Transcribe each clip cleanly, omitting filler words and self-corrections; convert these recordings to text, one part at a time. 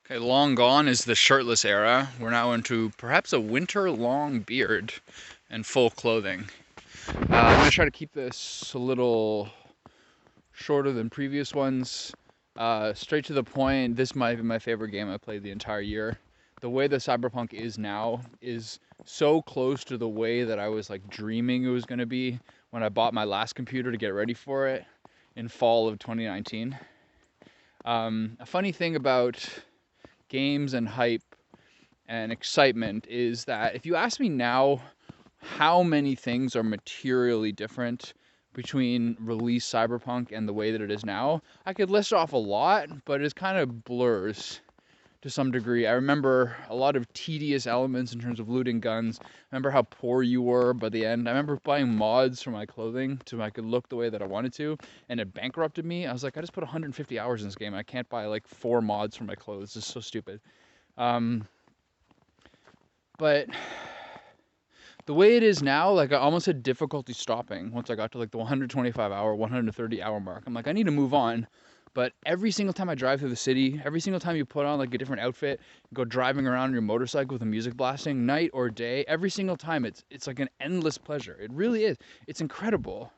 Okay, long gone is the shirtless era. We're now into perhaps a winter-long beard and full clothing. I'm going to try to keep this a little shorter than previous ones. Straight to the point, this might be my favorite game I played the entire year. The way that Cyberpunk is now is so close to the way that I was like dreaming it was going to be when I bought my last computer to get ready for it in fall of 2019. A funny thing about games and hype and excitement is that if you ask me now how many things are materially different between release Cyberpunk and the way that it is now, I could list off a lot, but it kind of blurs to some degree. I remember a lot of tedious elements in terms of looting guns. I remember how poor you were by the end. I remember buying mods for my clothing so I could look the way that I wanted to, and it bankrupted me. I was like, I just put 150 hours in this game. I can't buy like 4 mods for my clothes. It's so stupid. But the way it is now, like I almost had difficulty stopping once I got to like the 125 hour, 130 hour mark. I'm like, I need to move on. But every single time I drive through the city, every single time you put on like a different outfit, go driving around on your motorcycle with the music blasting, night or day, every single time it's like an endless pleasure. It really is. It's incredible.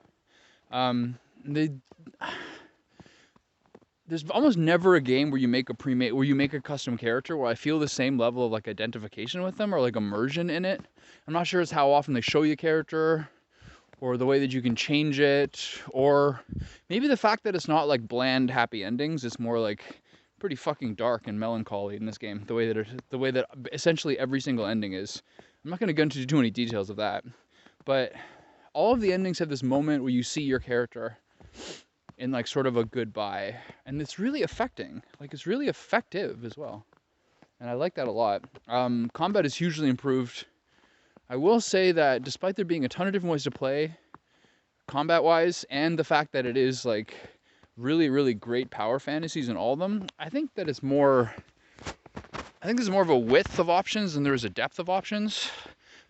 They There's almost never a game where you make a custom character where I feel the same level of like identification with them or like immersion in it. I'm not sure it's how often they show you a character or the way that you can change it, or maybe the fact that it's not like bland happy endings. It's more like pretty fucking dark and melancholy in this game. The way that essentially every single ending is. I'm not going to go into too many details of that, but all of the endings have this moment where you see your character in like sort of a goodbye, and it's really affecting. Like it's really effective as well, and I like that a lot. Combat is hugely improved. I will say that despite there being a ton of different ways to play, combat-wise, and the fact that it is like really, really great power fantasies in all of them, I think there's more of a width of options than there is a depth of options.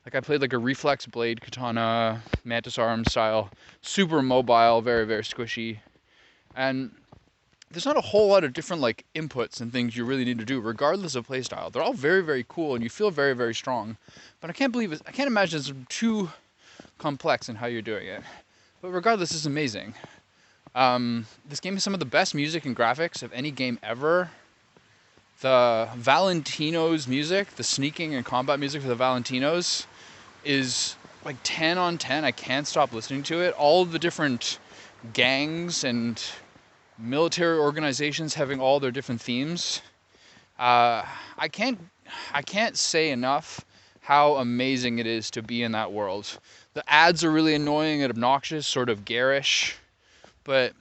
Like I played like a reflex blade katana, mantis arm style, super mobile, very, very squishy. And there's not a whole lot of different like inputs and things you really need to do regardless of playstyle. They're all very, very cool and you feel very, very strong. But I can't imagine it's too complex in how you're doing it. But regardless, it's amazing. This game has some of the best music and graphics of any game ever. The Valentino's music, the sneaking and combat music for the Valentinos is like 10 on 10. I can't stop listening to it. All the different gangs and military organizations having all their different themes. I can't say enough how amazing it is to be in that world. The ads are really annoying and obnoxious, sort of garish, but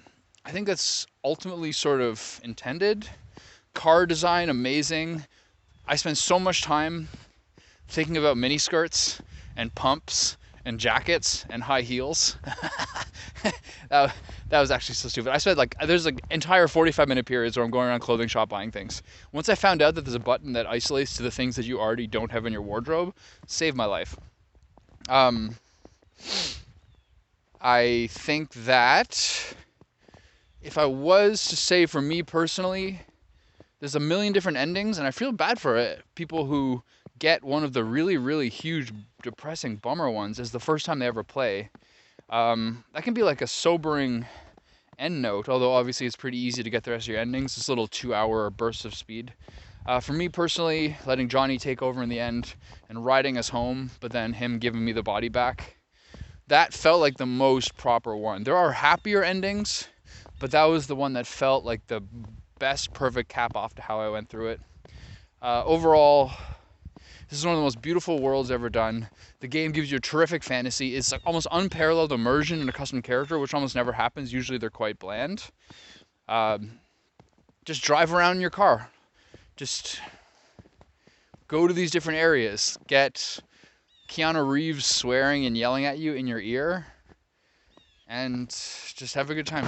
I think that's ultimately sort of intended. Car design, amazing. I spend so much time thinking about miniskirts and pumps and jackets and high heels. That was actually so stupid. I spent there's like entire 45-minute periods where I'm going around clothing shop buying things. Once I found out that there's a button that isolates to the things that you already don't have in your wardrobe, saved my life. I think that if I was to say for me personally, there's a million different endings, and I feel bad for it. People who get one of the really, really huge, depressing bummer ones as the first time they ever play. That can be like a sobering end note, although obviously it's pretty easy to get the rest of your endings, this little 2-hour burst of speed. For me personally, letting Johnny take over in the end and riding us home, but then him giving me the body back, that felt like the most proper one. There are happier endings, but that was the one that felt like the best perfect cap off to how I went through it. Overall, this is one of the most beautiful worlds ever done. The game gives you a terrific fantasy. It's like almost unparalleled immersion in a custom character, which almost never happens. Usually they're quite bland. Just drive around in your car. Just go to these different areas. Get Keanu Reeves swearing and yelling at you in your ear. And just have a good time.